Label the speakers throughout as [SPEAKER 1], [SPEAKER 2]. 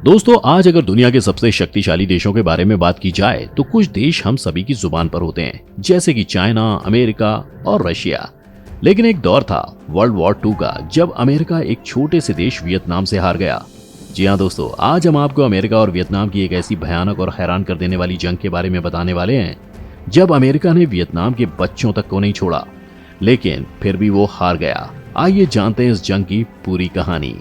[SPEAKER 1] दोस्तों, आज अगर दुनिया के सबसे शक्तिशाली देशों के बारे में बात की जाए तो कुछ देश हम सभी की जुबान पर होते हैं, जैसे कि चाइना, अमेरिका और रशिया। लेकिन एक दौर था वर्ल्ड वॉर 2 का, जब अमेरिका एक छोटे से देश वियतनाम से हार गया। जी हाँ दोस्तों, आज हम आपको अमेरिका और वियतनाम की एक ऐसी भयानक और हैरान कर देने वाली जंग के बारे में बताने वाले हैं, जब अमेरिका ने वियतनाम के बच्चों तक को नहीं छोड़ा, लेकिन फिर भी वो हार गया। आइए जानते हैं इस जंग की पूरी कहानी।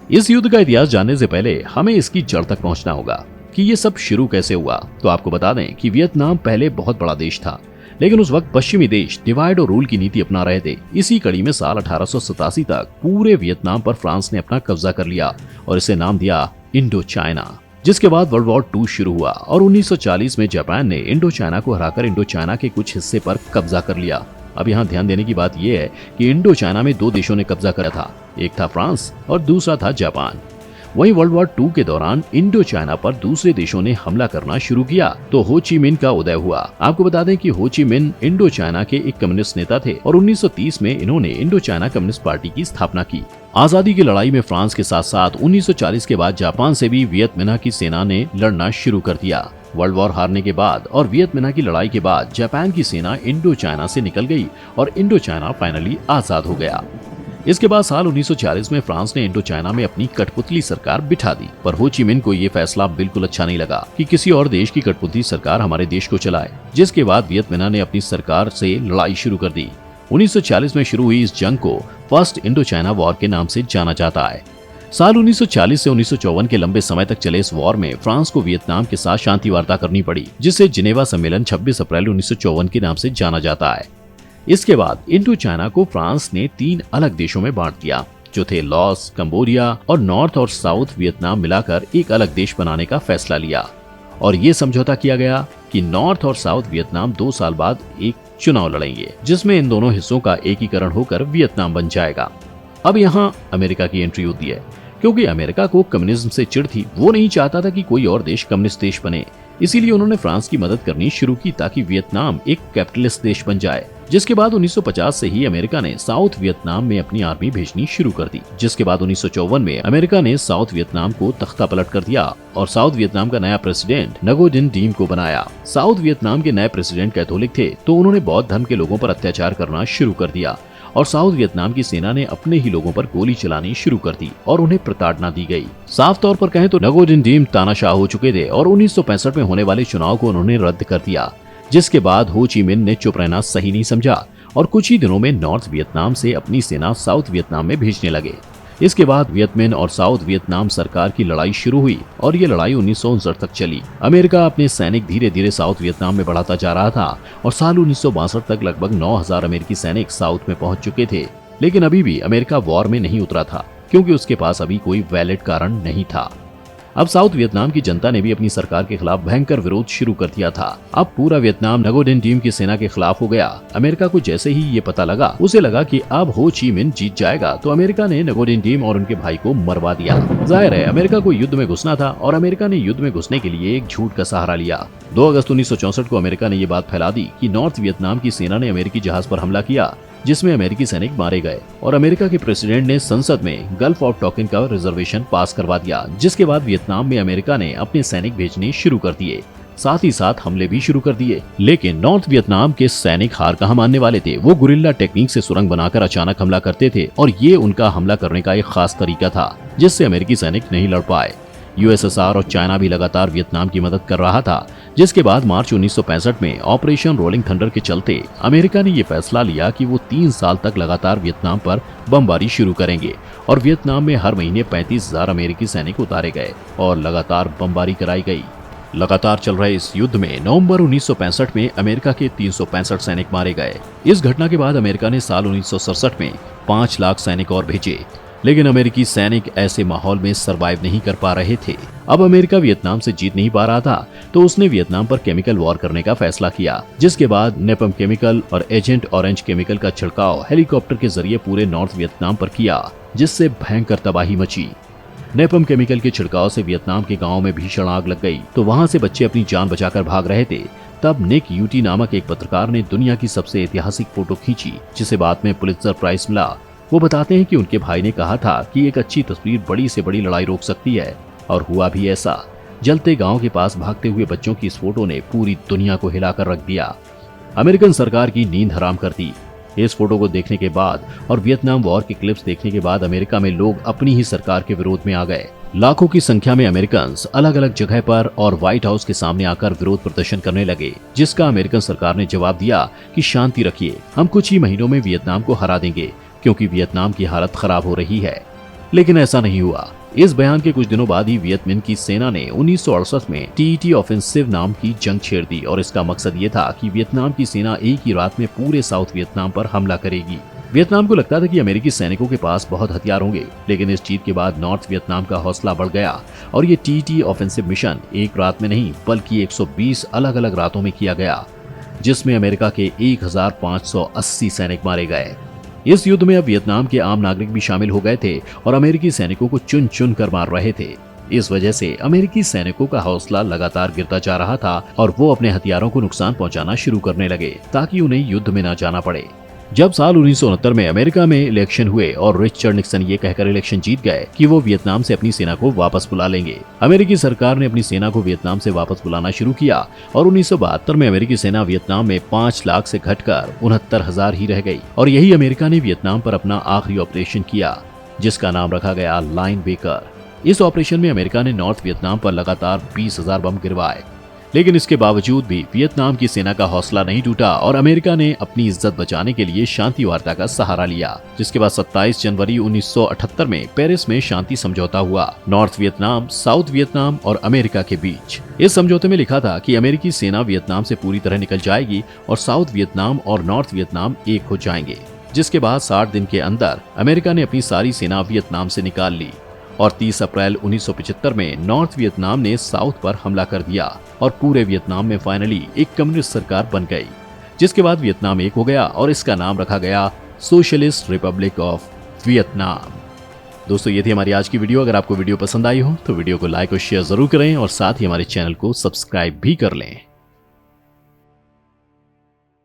[SPEAKER 1] इस युद्ध का इतिहास जानने से पहले हमें इसकी जड़ तक पहुंचना होगा कि ये सब शुरू कैसे हुआ। तो आपको बता दें कि वियतनाम पहले बहुत बड़ा देश था, लेकिन उस वक्त पश्चिमी देश डिवाइड और रूल की नीति अपना रहे थे। इसी कड़ी में साल 1887 तक पूरे वियतनाम पर फ्रांस ने अपना कब्जा कर लिया और इसे नाम दिया इंडो चाइना। जिसके बाद वर्ल्ड वॉर 2 शुरू हुआ और 1940 में जापान ने इंडो चाइना को हराकर इंडो चाइना के कुछ हिस्से पर कब्जा कर लिया। अब यहाँ ध्यान देने की बात यह है कि इंडो चाइना में दो देशों ने कब्जा करा था, एक था फ्रांस और दूसरा था जापान। वहीं वर्ल्ड वॉर 2 के दौरान इंडो चाइना पर दूसरे देशों ने हमला करना शुरू किया तो हो ची मिन का उदय हुआ। आपको बता दें कि हो ची मिन इंडो चाइना के एक कम्युनिस्ट नेता थे और 1930 में इन्होंने इंडो चाइना कम्युनिस्ट पार्टी की स्थापना की। आजादी की लड़ाई में फ्रांस के साथ साथ 1940 के बाद जापान से भी वियत मिन्ह की सेना ने लड़ना शुरू कर दिया। वर्ल्ड वॉर हारने के बाद और वियत मिन्ह की लड़ाई के बाद जापान की सेना इंडो चाइना से निकल गई और इंडो चाइना फाइनली आजाद हो गया। इसके बाद साल 1940 में फ्रांस ने इंडो चाइना में अपनी कठपुतली सरकार बिठा दी, पर हो ची मिन को ये फैसला बिल्कुल अच्छा नहीं लगा कि किसी और देश की कठपुतली सरकार हमारे देश को चलाए। जिसके बाद वियत मिन्ह ने अपनी सरकार से लड़ाई शुरू कर दी। 1940 में शुरू हुई इस जंग को फर्स्ट इंडो चाइना वॉर के नाम से जाना जाता है। साल 1940 से 1954 के लंबे समय तक चले इस वॉर में फ्रांस को वियतनाम के साथ शांति वार्ता करनी पड़ी, जिसे जिनेवा सम्मेलन 26 अप्रैल 1954 के नाम से जाना जाता है। इसके बाद इंडो चाइना को फ्रांस ने 3 अलग देशों में बांट दिया, जो थे लॉस, कंबोडिया और नॉर्थ और साउथ वियतनाम मिलाकर एक अलग देश बनाने का फैसला लिया। और ये समझौता किया गया कि नॉर्थ और साउथ वियतनाम 2 साल बाद एक चुनाव लड़ेंगे, जिसमें इन दोनों हिस्सों का एकीकरण होकर वियतनाम बन जाएगा। अब यहाँ अमेरिका की एंट्री होती है, क्योंकि अमेरिका को कम्युनिज्म से चिढ़ थी। वो नहीं चाहता था कि कोई और देश कम्युनिस्ट देश बने, इसीलिए उन्होंने फ्रांस की मदद करनी शुरू की ताकि वियतनाम एक कैपिटलिस्ट देश बन जाए। जिसके बाद 1950 से ही अमेरिका ने साउथ वियतनाम में अपनी आर्मी भेजनी शुरू कर दी। जिसके बाद 1954 में अमेरिका ने साउथ वियतनाम को तख्ता पलट कर दिया और साउथ वियतनाम का नया प्रेसिडेंट नगो दिन डीम को बनाया। साउथ वियतनाम के नए प्रेसिडेंट कैथोलिक थे, तो उन्होंने बौद्ध धर्म के लोगों पर अत्याचार करना शुरू कर दिया और साउथ वियतनाम की सेना ने अपने ही लोगों पर गोली चलानी शुरू कर दी और उन्हें प्रताड़ना दी गई। साफ तौर पर कहें तो नगो दिन डीम तानाशाह हो चुके थे और 1965 में होने वाले चुनाव को उन्होंने रद्द कर दिया। जिसके बाद हो ची मिन ने चुप रहना सही नहीं समझा और कुछ ही दिनों में नॉर्थ वियतनाम से अपनी सेना साउथ वियतनाम में भेजने लगे। इसके बाद वियत मिन्ह और साउथ वियतनाम सरकार की लड़ाई शुरू हुई और ये लड़ाई 1959 तक चली। अमेरिका अपने सैनिक धीरे धीरे साउथ वियतनाम में बढ़ाता जा रहा था और साल 1962 तक लगभग 9000 अमेरिकी सैनिक साउथ में पहुंच चुके थे। लेकिन अभी भी अमेरिका वॉर में नहीं उतरा था, क्योंकि उसके पास अभी कोई वैलिड कारण नहीं था। अब साउथ वियतनाम की जनता ने भी अपनी सरकार के खिलाफ भयंकर विरोध शुरू कर दिया था। अब पूरा वियतनाम नगो दिन डीम की सेना के खिलाफ हो गया। अमेरिका को जैसे ही ये पता लगा, उसे लगा कि अब हो ची मिन जीत जाएगा, तो अमेरिका ने नगो दिन डीम और उनके भाई को मरवा दिया। जाहिर है अमेरिका को युद्ध में घुसना था और अमेरिका ने युद्ध में घुसने के लिए एक झूठ का सहारा लिया। 2 अगस्त 1964 को अमेरिका ने ये बात फैला दी कि नॉर्थ वियतनाम की सेना ने अमेरिकी जहाज पर हमला किया, जिसमें अमेरिकी सैनिक मारे गए और अमेरिका के प्रेसिडेंट ने संसद में गल्फ ऑफ टॉकिन का रिजर्वेशन पास करवा दिया। जिसके बाद वियतनाम में अमेरिका ने अपने सैनिक भेजने शुरू कर दिए, साथ ही साथ हमले भी शुरू कर दिए। लेकिन नॉर्थ वियतनाम के सैनिक हार कहाँ मानने वाले थे। वो गुरिल्ला टेक्निक से सुरंग बनाकर अचानक हमला करते थे और ये उनका हमला करने का एक खास तरीका था, जिससे अमेरिकी सैनिक नहीं लड़ पाए। यूएसएसआर और चाइना भी लगातार वियतनाम की मदद कर रहा था। जिसके बाद मार्च 1965 में ऑपरेशन रोलिंग थंडर के चलते अमेरिका ने ये फैसला लिया कि वो 3 साल तक लगातार वियतनाम पर बमबारी शुरू करेंगे और वियतनाम में हर महीने 35,000 अमेरिकी सैनिक उतारे गए और लगातार बमबारी कराई गई। लगातार चल रहे इस युद्ध में नवंबर 1965 में अमेरिका के 365 सैनिक मारे गए। इस घटना के बाद अमेरिका ने साल 1967 में 5 लाख सैनिक और भेजे, लेकिन अमेरिकी सैनिक ऐसे माहौल में सरवाइव नहीं कर पा रहे थे। अब अमेरिका वियतनाम से जीत नहीं पा रहा था, तो उसने वियतनाम पर केमिकल वॉर करने का फैसला किया। जिसके बाद नेपम केमिकल और एजेंट ऑरेंज केमिकल का छिड़काव हेलीकॉप्टर के जरिए पूरे नॉर्थ वियतनाम पर किया, जिससे भयंकर तबाही मची। नेपम केमिकल के छिड़काव से वियतनाम के गाँव में भीषण आग लग गई, तो वहाँ से बच्चे अपनी जान बचाकर भाग रहे थे। तब निक यूटी नामक एक पत्रकार ने दुनिया की सबसे ऐतिहासिक फोटो खींची, जिसे बाद में पुलित्जर प्राइज मिला। वो बताते हैं कि उनके भाई ने कहा था कि एक अच्छी तस्वीर बड़ी से बड़ी लड़ाई रोक सकती है। और हुआ भी ऐसा। जलते गांव के पास भागते हुए बच्चों की इस फोटो ने पूरी दुनिया को हिलाकर रख दिया, अमेरिकन सरकार की नींद हराम कर दी। इस फोटो को देखने के बाद और वियतनाम वॉर के क्लिप्स देखने के बाद अमेरिका में लोग अपनी ही सरकार के विरोध में आ गए। लाखों की संख्या में अमेरिकन अलग अलग जगह पर और व्हाइट हाउस के सामने आकर विरोध प्रदर्शन करने लगे, जिसका अमेरिकन सरकार ने जवाब दिया कि शांति रखिए, हम कुछ ही महीनों में वियतनाम को हरा देंगे क्योंकि वियतनाम की हालत खराब हो रही है। लेकिन ऐसा नहीं हुआ। इस बयान के कुछ दिनों बाद ही वियत मिन की सेना ने 1968 में टीईटी ऑफेंसिव नाम की जंग छेड़ दी और इसका मकसद ये था कि वियतनाम की सेना एक ही रात में पूरे साउथ वियतनाम पर हमला करेगी। वियतनाम को लगता था कि अमेरिकी सैनिकों के पास बहुत हथियार होंगे, लेकिन इस जीत के बाद नॉर्थ वियतनाम का हौसला बढ़ गया और ये टीईटी ऑफेंसिव मिशन एक रात में नहीं बल्कि 120 अलग अलग रातों में किया गया, जिसमें अमेरिका के 1580 सैनिक मारे गए। इस युद्ध में अब वियतनाम के आम नागरिक भी शामिल हो गए थे और अमेरिकी सैनिकों को चुन चुन कर मार रहे थे। इस वजह से अमेरिकी सैनिकों का हौसला लगातार गिरता जा रहा था और वो अपने हथियारों को नुकसान पहुंचाना शुरू करने लगे ताकि उन्हें युद्ध में न जाना पड़े। जब साल 1969 में अमेरिका में इलेक्शन हुए और रिचर्ड निक्सन ये कहकर इलेक्शन जीत गए कि वो वियतनाम से अपनी सेना को वापस बुला लेंगे, अमेरिकी सरकार ने अपनी सेना को वियतनाम से वापस बुलाना शुरू किया और 1972 में अमेरिकी सेना वियतनाम में 5 लाख से घटकर 69,000 ही रह गई और यही अमेरिका ने वियतनाम पर अपना आखिरी ऑपरेशन किया, जिसका नाम रखा गया लाइन बेकर। इस ऑपरेशन में अमेरिका ने नॉर्थ वियतनाम पर लगातार 20,000 बम गिरवाए, लेकिन इसके बावजूद भी वियतनाम की सेना का हौसला नहीं टूटा और अमेरिका ने अपनी इज्जत बचाने के लिए शांति वार्ता का सहारा लिया, जिसके बाद 27 जनवरी 1978 में पेरिस में शांति समझौता हुआ नॉर्थ वियतनाम, साउथ वियतनाम और अमेरिका के बीच। इस समझौते में लिखा था कि अमेरिकी सेना वियतनाम से पूरी तरह निकल जाएगी और साउथ वियतनाम और नॉर्थ वियतनाम एक हो जाएंगे, जिसके बाद 60 दिन के अंदर अमेरिका ने अपनी सारी सेना वियतनाम से निकाल ली और 30 अप्रैल 1975 में नॉर्थ वियतनाम ने साउथ पर हमला कर दिया और पूरे वियतनाम में फाइनली एक कम्युनिस्ट सरकार बन गई, जिसके बाद वियतनाम एक हो गया और इसका नाम रखा गया सोशलिस्ट रिपब्लिक ऑफ वियतनाम। दोस्तों, ये थी हमारी आज की वीडियो। अगर आपको वीडियो पसंद आई हो तो वीडियो को लाइक और शेयर जरूर करें और साथ ही हमारे चैनल को सब्सक्राइब भी कर लें।